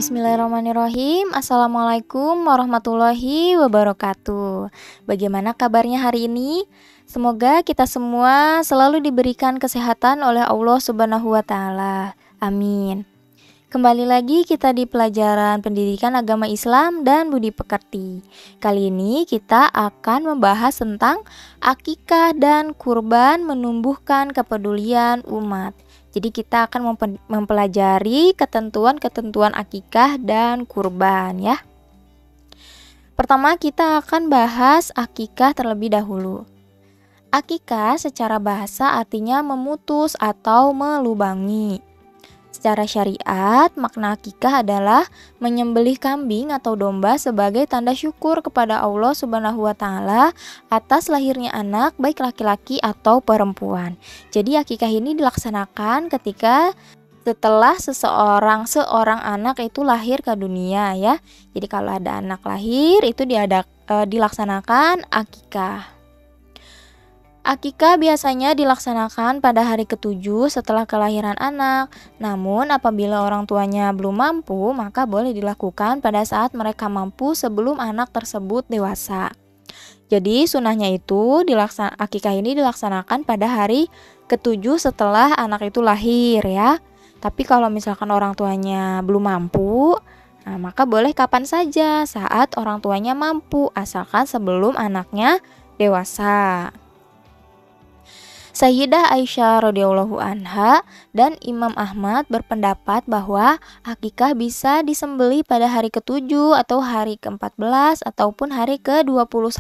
Bismillahirrahmanirrahim. Assalamualaikum warahmatullahi wabarakatuh. Bagaimana kabarnya hari ini? Semoga kita semua selalu diberikan kesehatan oleh Allah Subhanahu wa taala. Amin. Kembali lagi kita di pelajaran pendidikan agama Islam dan budi pekerti. Kali ini kita akan membahas tentang akikah dan kurban menumbuhkan kepedulian umat. Jadi kita akan mempelajari ketentuan-ketentuan akikah dan kurban ya. Pertama kita akan bahas akikah terlebih dahulu. Akikah secara bahasa artinya memutus atau melubangi. Secara syariat, makna akikah adalah menyembelih kambing atau domba sebagai tanda syukur kepada Allah Subhanahu wa taala atas lahirnya anak baik laki-laki atau perempuan. Jadi akikah ini dilaksanakan ketika setelah seorang anak itu lahir ke dunia ya. Jadi kalau ada anak lahir itu dilaksanakan akikah. Akikah biasanya dilaksanakan pada hari ke-7 setelah kelahiran anak. Namun apabila orang tuanya belum mampu, maka boleh dilakukan pada saat mereka mampu sebelum anak tersebut dewasa. Jadi sunahnya itu akikah ini dilaksanakan pada hari ke-7 setelah anak itu lahir ya. Tapi kalau misalkan orang tuanya belum mampu, maka boleh kapan saja saat orang tuanya mampu, asalkan sebelum anaknya dewasa. Sayyidah Aisyah radhiyallahu anha dan Imam Ahmad berpendapat bahwa akikah bisa disembelih pada hari ke-7 atau hari ke-14 ataupun hari ke-21.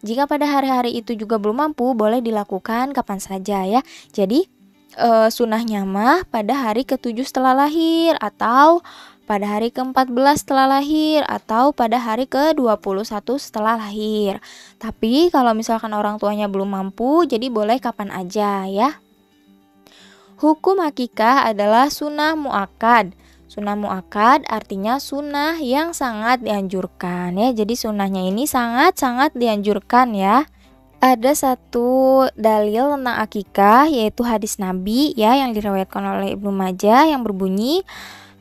Jika pada hari-hari itu juga belum mampu, boleh dilakukan kapan saja ya. Jadi sunahnya mah pada hari ke-7 setelah lahir atau pada hari ke-14 setelah lahir atau pada hari ke-21 setelah lahir. Tapi kalau misalkan orang tuanya belum mampu, jadi boleh kapan aja ya. Hukum akikah adalah sunnah muakkad. Sunnah muakkad artinya sunnah yang sangat dianjurkan ya. Jadi sunnahnya ini sangat-sangat dianjurkan ya. Ada satu dalil tentang akikah yaitu hadis Nabi ya yang diriwayatkan oleh Ibnu Majah yang berbunyi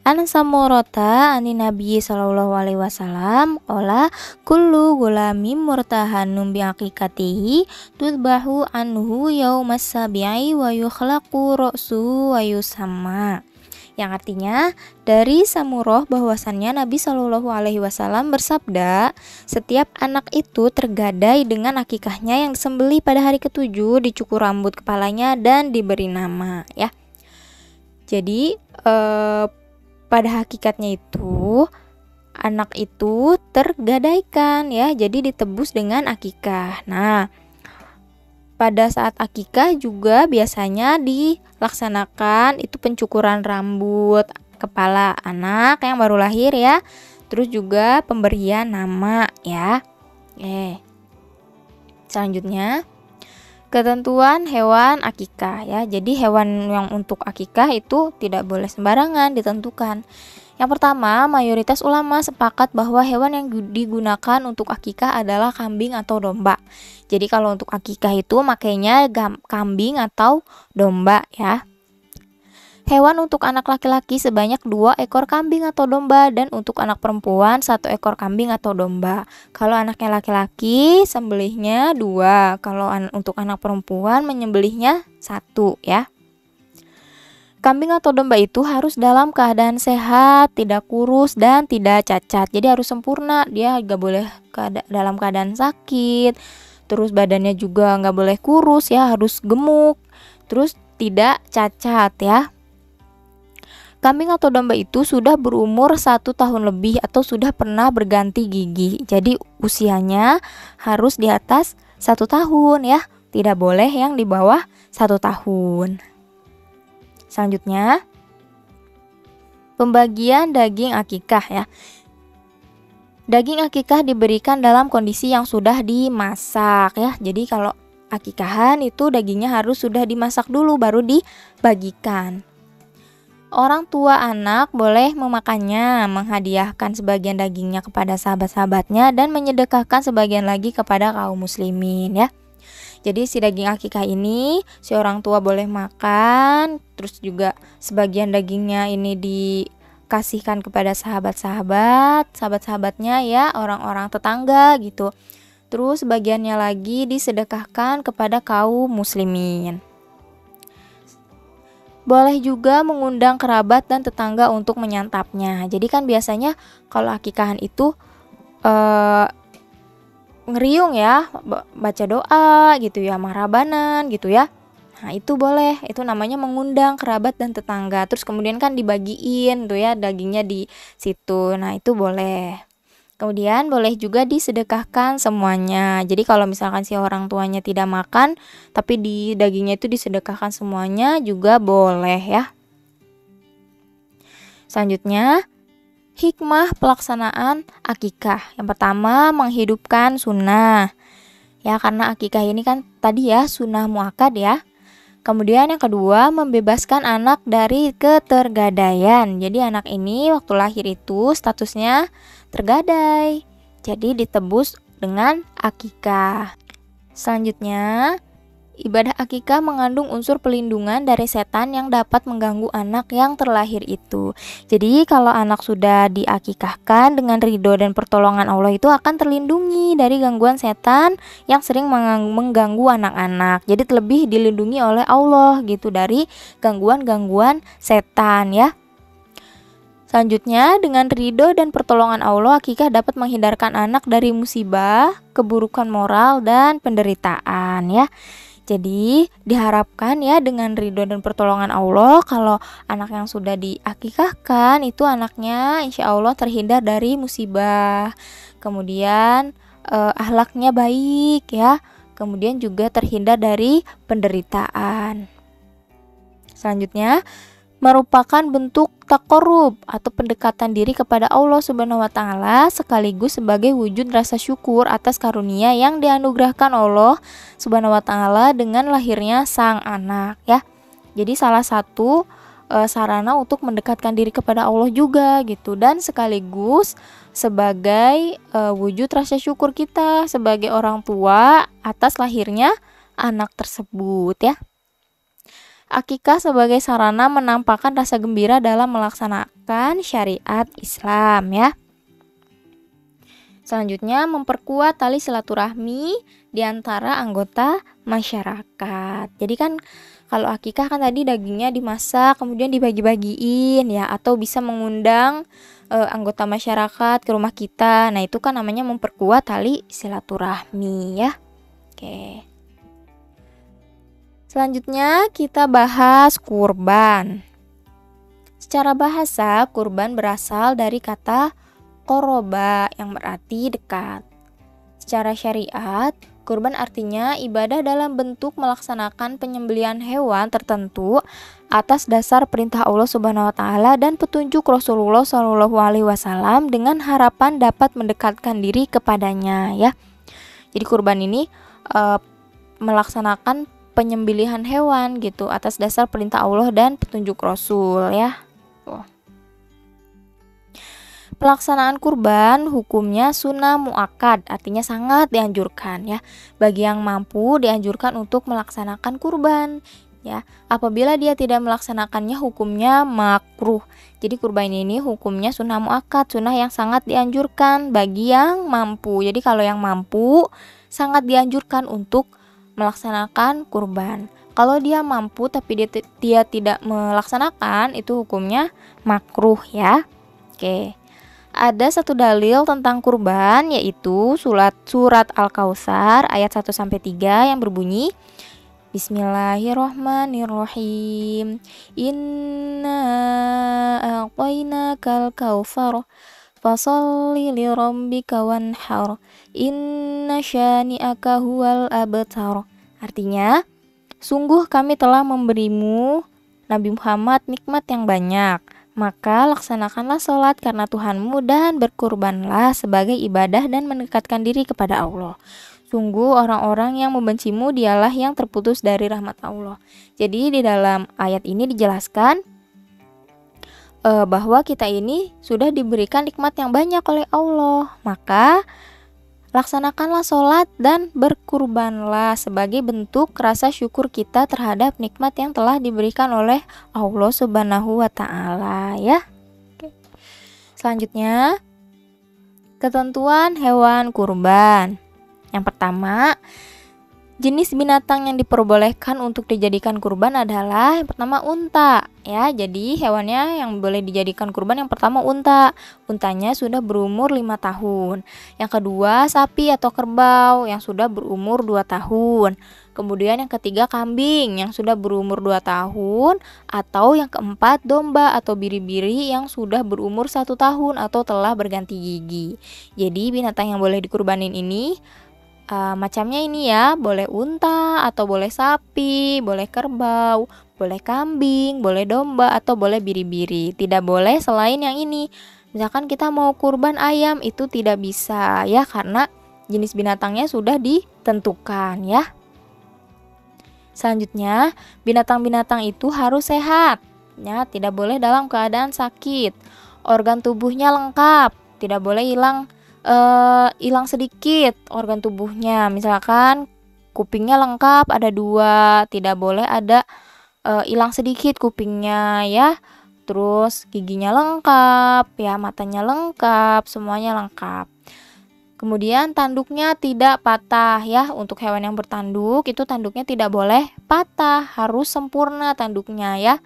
An Samurata ani Nabi sallallahu alaihi wasallam qala kullu gulamin murtahanum bi aqiqatihi tudbahu anhu yaumas sabi'i wa yukhlaqu ra'su wa yusamma. Yang artinya dari Samurah bahwasannya Nabi Shallallahu alaihi wasallam bersabda, setiap anak itu tergadai dengan akikahnya yang disembelih pada hari ke-7, dicukur rambut kepalanya dan diberi nama ya. Jadi pada hakikatnya itu anak itu tergadaikan ya, jadi ditebus dengan akikah. Nah, pada saat akikah juga biasanya dilaksanakan itu pencukuran rambut kepala anak yang baru lahir ya. Terus juga pemberian nama ya. Selanjutnya ketentuan hewan akikah ya. Jadi hewan yang untuk akikah itu tidak boleh sembarangan ditentukan. Yang pertama, mayoritas ulama sepakat bahwa hewan yang digunakan untuk akikah adalah kambing atau domba. Jadi kalau untuk akikah itu makanya kambing atau domba ya. Hewan untuk anak laki-laki sebanyak 2 ekor kambing atau domba dan untuk anak perempuan 1 ekor kambing atau domba. Kalau anaknya laki-laki sembelihnya 2, kalau untuk anak perempuan menyembelihnya 1 ya. Kambing atau domba itu harus dalam keadaan sehat, tidak kurus dan tidak cacat. Jadi harus sempurna, dia gak boleh dalam keadaan sakit. Terus badannya juga gak boleh kurus ya, harus gemuk. Terus tidak cacat ya. Kambing atau domba itu sudah berumur 1 tahun lebih atau sudah pernah berganti gigi. Jadi usianya harus di atas 1 tahun ya. Tidak boleh yang di bawah 1 tahun. Selanjutnya, pembagian daging akikah ya. Daging akikah diberikan dalam kondisi yang sudah dimasak ya. Jadi kalau akikahan itu dagingnya harus sudah dimasak dulu baru dibagikan. Orang tua anak boleh memakannya, menghadiahkan sebagian dagingnya kepada sahabat-sahabatnya dan menyedekahkan sebagian lagi kepada kaum muslimin ya. Jadi si daging akikah ini si orang tua boleh makan, terus juga sebagian dagingnya ini kasihkan kepada sahabat-sahabatnya ya, orang-orang tetangga gitu. Terus sebagiannya lagi disedekahkan kepada kaum muslimin. Boleh juga mengundang kerabat dan tetangga untuk menyantapnya. Jadi kan biasanya kalau akikahan itu ngeriung ya, baca doa gitu ya, marabanan gitu ya. Nah itu boleh, itu namanya mengundang kerabat dan tetangga. Terus kemudian kan dibagiin tuh ya dagingnya di situ. Nah itu boleh. Kemudian boleh juga disedekahkan semuanya. Jadi kalau misalkan si orang tuanya tidak makan, tapi di dagingnya itu disedekahkan semuanya juga boleh ya. Selanjutnya, hikmah pelaksanaan akikah. Yang pertama, menghidupkan sunnah. Ya karena akikah ini kan tadi ya sunnah muakkad ya. Kemudian yang kedua, membebaskan anak dari ketergadaian. Jadi anak ini waktu lahir itu statusnya tergadai. Jadi ditebus dengan akikah. Selanjutnya, ibadah akikah mengandung unsur pelindungan dari setan yang dapat mengganggu anak yang terlahir itu. Jadi kalau anak sudah diakikahkan dengan ridho dan pertolongan Allah itu akan terlindungi dari gangguan setan yang sering mengganggu anak-anak. Jadi lebih dilindungi oleh Allah gitu dari gangguan-gangguan setan ya. Selanjutnya, dengan ridho dan pertolongan Allah, akikah dapat menghindarkan anak dari musibah, keburukan moral, dan penderitaan ya. Jadi diharapkan ya dengan ridho dan pertolongan Allah, kalau anak yang sudah diakikahkan itu anaknya insya Allah terhindar dari musibah. Kemudian akhlaknya baik ya. Kemudian juga terhindar dari penderitaan. Selanjutnya, merupakan bentuk taqarrub atau pendekatan diri kepada Allah Subhanahu wa taala sekaligus sebagai wujud rasa syukur atas karunia yang dianugerahkan Allah Subhanahu wa taala dengan lahirnya sang anak ya. Jadi salah satu sarana untuk mendekatkan diri kepada Allah juga gitu, dan sekaligus sebagai wujud rasa syukur kita sebagai orang tua atas lahirnya anak tersebut ya. Akikah sebagai sarana menampakkan rasa gembira dalam melaksanakan syariat Islam ya. Selanjutnya, memperkuat tali silaturahmi di antara anggota masyarakat. Jadi kan kalau akikah kan tadi dagingnya dimasak kemudian dibagi-bagiin ya, atau bisa mengundang anggota masyarakat ke rumah kita. Nah, itu kan namanya memperkuat tali silaturahmi ya. Oke. Selanjutnya kita bahas kurban. Secara bahasa, kurban berasal dari kata qoroba yang berarti dekat. Secara syariat, kurban artinya ibadah dalam bentuk melaksanakan penyembelihan hewan tertentu atas dasar perintah Allah Subhanahu wa taala dan petunjuk Rasulullah Shallallahu alaihi wasallam dengan harapan dapat mendekatkan diri kepadanya ya. Jadi kurban ini melaksanakan penyembelihan hewan gitu atas dasar perintah Allah dan petunjuk Rasul ya. Pelaksanaan kurban hukumnya sunnah muakkad, artinya sangat dianjurkan ya. Bagi yang mampu dianjurkan untuk melaksanakan kurban ya. Apabila dia tidak melaksanakannya hukumnya makruh. Jadi kurban ini hukumnya sunnah muakkad, sunnah yang sangat dianjurkan bagi yang mampu. Jadi kalau yang mampu sangat dianjurkan untuk melaksanakan kurban. Kalau dia mampu tapi dia tidak melaksanakan, itu hukumnya makruh ya. Oke. Ada satu dalil tentang kurban, yaitu surat Al-Kautsar ayat 1-3 yang berbunyi, Bismillahirrahmanirrahim. Inna a'tainakal kautsar fasholli lirabbika wanhar inna syani'aka huwal abtar. Artinya, sungguh kami telah memberimu Nabi Muhammad nikmat yang banyak, maka laksanakanlah sholat karena Tuhanmu dan berkurbanlah sebagai ibadah dan mendekatkan diri kepada Allah. Sungguh orang-orang yang membencimu dialah yang terputus dari rahmat Allah. Jadi di dalam ayat ini dijelaskan bahwa kita ini sudah diberikan nikmat yang banyak oleh Allah, maka laksanakanlah sholat dan berkurbanlah sebagai bentuk rasa syukur kita terhadap nikmat yang telah diberikan oleh Allah Subhanahu wa taala ya. Oke. Selanjutnya, ketentuan hewan kurban. Yang pertama, jenis binatang yang diperbolehkan untuk dijadikan kurban adalah yang pertama unta ya. Jadi hewannya yang boleh dijadikan kurban yang pertama unta. Untanya sudah berumur 5 tahun. Yang kedua sapi atau kerbau yang sudah berumur 2 tahun. Kemudian yang ketiga kambing yang sudah berumur 2 tahun. Atau yang keempat domba atau biri-biri yang sudah berumur 1 tahun atau telah berganti gigi. Jadi binatang yang boleh dikurbanin ini macamnya ini ya, boleh unta atau boleh sapi, boleh kerbau, boleh kambing, boleh domba atau boleh biri-biri. Tidak boleh selain yang ini. Misalkan kita mau kurban ayam itu tidak bisa ya, karena jenis binatangnya sudah ditentukan ya. Selanjutnya, binatang-binatang itu harus sehat ya, tidak boleh dalam keadaan sakit. Organ tubuhnya lengkap, tidak boleh hilang sedikit organ tubuhnya. Misalkan kupingnya lengkap ada 2, tidak boleh ada hilang sedikit kupingnya ya. Terus giginya lengkap ya, matanya lengkap, semuanya lengkap. Kemudian tanduknya tidak patah ya. Untuk hewan yang bertanduk itu tanduknya tidak boleh patah, harus sempurna tanduknya ya.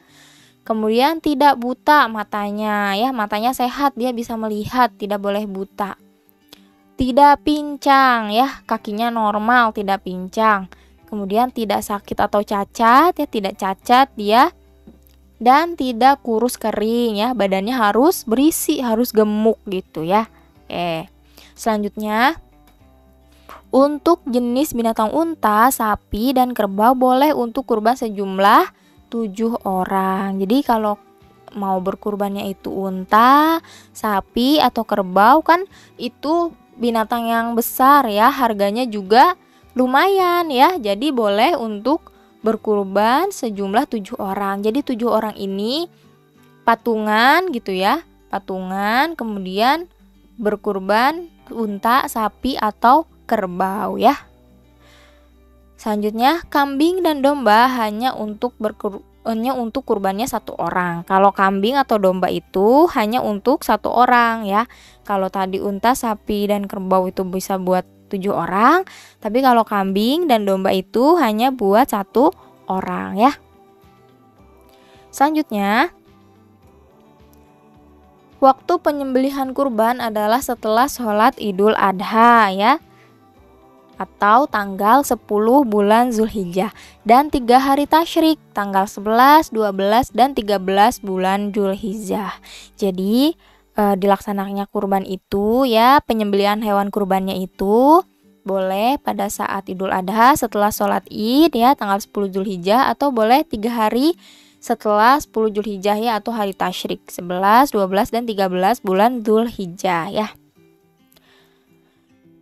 Kemudian tidak buta matanya ya, matanya sehat, dia bisa melihat, tidak boleh buta. Tidak pincang ya, kakinya normal, tidak pincang. Kemudian tidak sakit atau cacat ya, tidak cacat dia. Dan tidak kurus kering ya, badannya harus berisi, harus gemuk gitu ya. Selanjutnya, untuk jenis binatang unta, sapi dan kerbau boleh untuk kurban sejumlah 7 orang. Jadi kalau mau berkurbannya itu unta, sapi atau kerbau kan itu binatang yang besar ya, harganya juga lumayan ya. Jadi boleh untuk berkurban sejumlah 7 orang. Jadi 7 orang ini patungan gitu ya, patungan kemudian berkurban unta, sapi atau kerbau ya. Selanjutnya, kambing dan domba hanya untuk kurbannya 1 orang. Kalau kambing atau domba itu hanya untuk 1 orang ya. Kalau tadi unta, sapi dan kerbau itu bisa buat 7 orang, tapi kalau kambing dan domba itu hanya buat 1 orang ya. Selanjutnya, waktu penyembelihan kurban adalah setelah sholat Idul Adha ya, atau tanggal 10 bulan Zulhijjah, dan 3 hari tasyrik, tanggal 11, 12, dan 13 bulan Zulhijjah. Jadi dilaksanakannya kurban itu ya, penyembelihan hewan kurbannya itu boleh pada saat Idul Adha setelah sholat Id ya, tanggal 10 Zulhijjah, atau boleh 3 hari setelah 10 Zulhijjah ya, atau hari tasyrik 11, 12, dan 13 bulan Zulhijjah ya.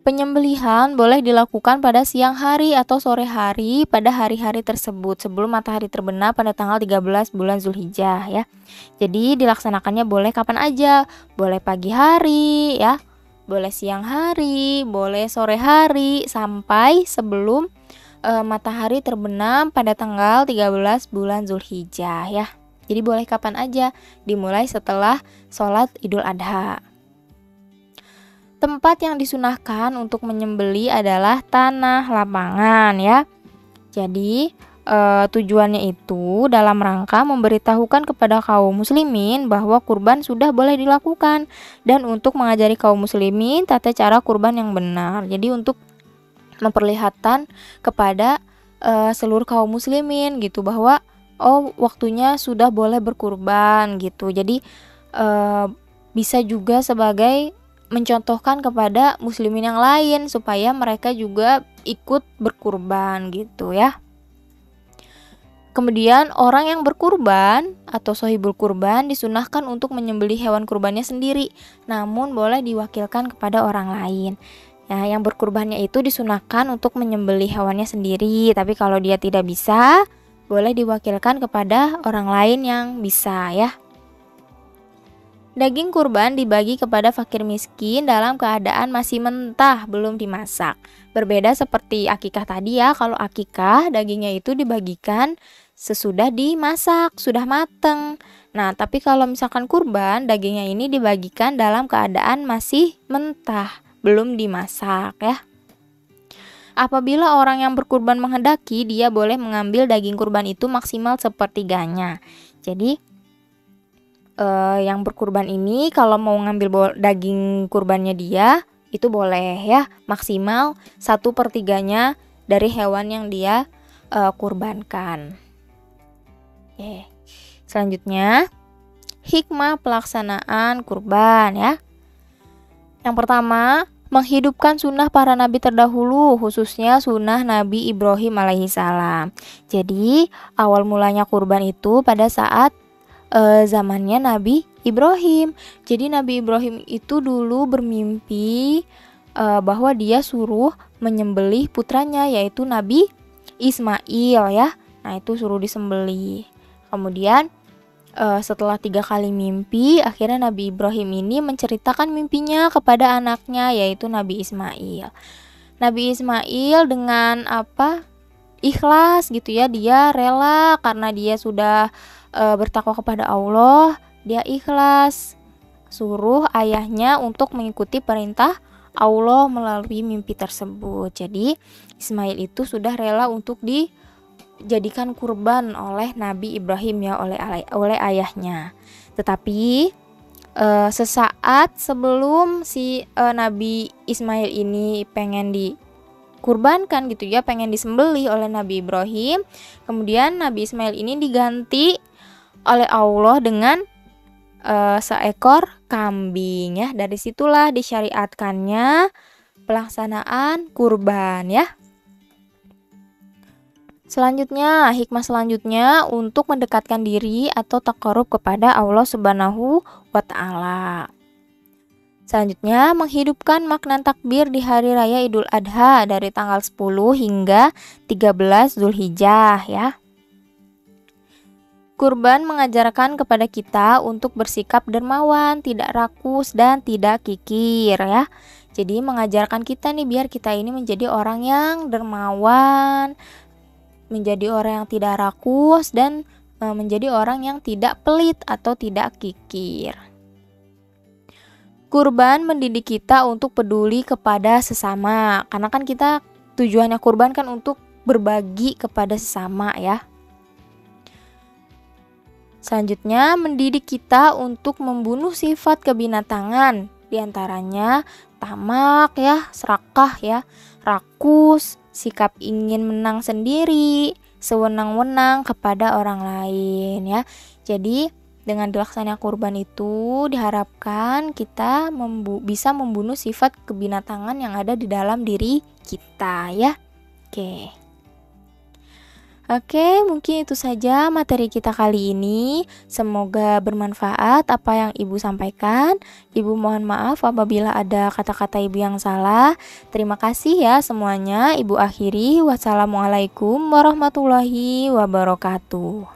Penyembelihan boleh dilakukan pada siang hari atau sore hari pada hari-hari tersebut sebelum matahari terbenam pada tanggal 13 bulan Zulhijjah ya. Jadi dilaksanakannya boleh kapan aja, boleh pagi hari ya, boleh siang hari, boleh sore hari, sampai sebelum matahari terbenam pada tanggal 13 bulan Zulhijjah ya. Jadi boleh kapan aja, dimulai setelah sholat Idul Adha. Tempat yang disunahkan untuk menyembeli adalah tanah lapangan ya. Jadi tujuannya itu dalam rangka memberitahukan kepada kaum muslimin bahwa kurban sudah boleh dilakukan, dan untuk mengajari kaum muslimin tata cara kurban yang benar. Jadi untuk memperlihatkan kepada seluruh kaum muslimin gitu bahwa waktunya sudah boleh berkurban gitu. Jadi bisa juga sebagai mencontohkan kepada muslimin yang lain supaya mereka juga ikut berkurban gitu ya. Kemudian orang yang berkurban atau sohibul kurban disunahkan untuk menyembelih hewan kurbannya sendiri, namun boleh diwakilkan kepada orang lain. Ya, yang berkurbannya itu disunahkan untuk menyembelih hewannya sendiri, tapi kalau dia tidak bisa, boleh diwakilkan kepada orang lain yang bisa ya. Daging kurban dibagi kepada fakir miskin dalam keadaan masih mentah, belum dimasak. Berbeda seperti akikah tadi ya, kalau akikah dagingnya itu dibagikan sesudah dimasak, sudah mateng. Nah, tapi kalau misalkan kurban, dagingnya ini dibagikan dalam keadaan masih mentah, belum dimasak ya. Apabila orang yang berkurban menghendaki, dia boleh mengambil daging kurban itu maksimal sepertiganya. Jadi yang berkurban ini kalau mau ngambil daging kurbannya dia itu boleh ya, maksimal 1/3 dari hewan yang dia kurbankan. Oke. Selanjutnya, hikmah pelaksanaan kurban ya. Yang pertama, menghidupkan sunnah para nabi terdahulu, khususnya sunnah Nabi Ibrahim alaihissalam. Jadi awal mulanya kurban itu pada saat zamannya Nabi Ibrahim. Jadi Nabi Ibrahim itu dulu bermimpi bahwa dia suruh menyembelih putranya, yaitu Nabi Ismail ya. Nah, itu suruh disembelih. Kemudian setelah 3 kali mimpi, akhirnya Nabi Ibrahim ini menceritakan mimpinya kepada anaknya, yaitu Nabi Ismail. Nabi Ismail dengan ikhlas gitu ya, dia rela karena dia sudah bertakwa kepada Allah, dia ikhlas suruh ayahnya untuk mengikuti perintah Allah melalui mimpi tersebut. Jadi Ismail itu sudah rela untuk dijadikan kurban oleh Nabi Ibrahim ya, oleh ayahnya. Tetapi sesaat sebelum si Nabi Ismail ini pengen dikurbankan gitu ya, pengen disembelih oleh Nabi Ibrahim, kemudian Nabi Ismail ini diganti oleh Allah dengan seekor kambing ya. Dari situlah disyariatkannya pelaksanaan kurban ya. Selanjutnya, hikmah selanjutnya untuk mendekatkan diri atau taqarrub kepada Allah Subhanahu wa taala. Selanjutnya, menghidupkan makna takbir di hari raya Idul Adha dari tanggal 10 hingga 13 Zulhijjah ya. Kurban mengajarkan kepada kita untuk bersikap dermawan, tidak rakus dan tidak kikir ya. Jadi mengajarkan kita nih biar kita ini menjadi orang yang dermawan, menjadi orang yang tidak rakus, dan menjadi orang yang tidak pelit atau tidak kikir. Kurban mendidik kita untuk peduli kepada sesama, karena kan kita tujuannya kurban kan untuk berbagi kepada sesama ya. Selanjutnya, mendidik kita untuk membunuh sifat kebinatangan, diantaranya tamak ya, serakah ya, rakus, sikap ingin menang sendiri, sewenang-wenang kepada orang lain ya. Jadi dengan dilaksanakan kurban itu diharapkan kita bisa membunuh sifat kebinatangan yang ada di dalam diri kita ya. Oke, mungkin itu saja materi kita kali ini. Semoga bermanfaat apa yang Ibu sampaikan. Ibu mohon maaf apabila ada kata-kata Ibu yang salah. Terima kasih ya semuanya. Ibu akhiri. Wassalamualaikum warahmatullahi wabarakatuh.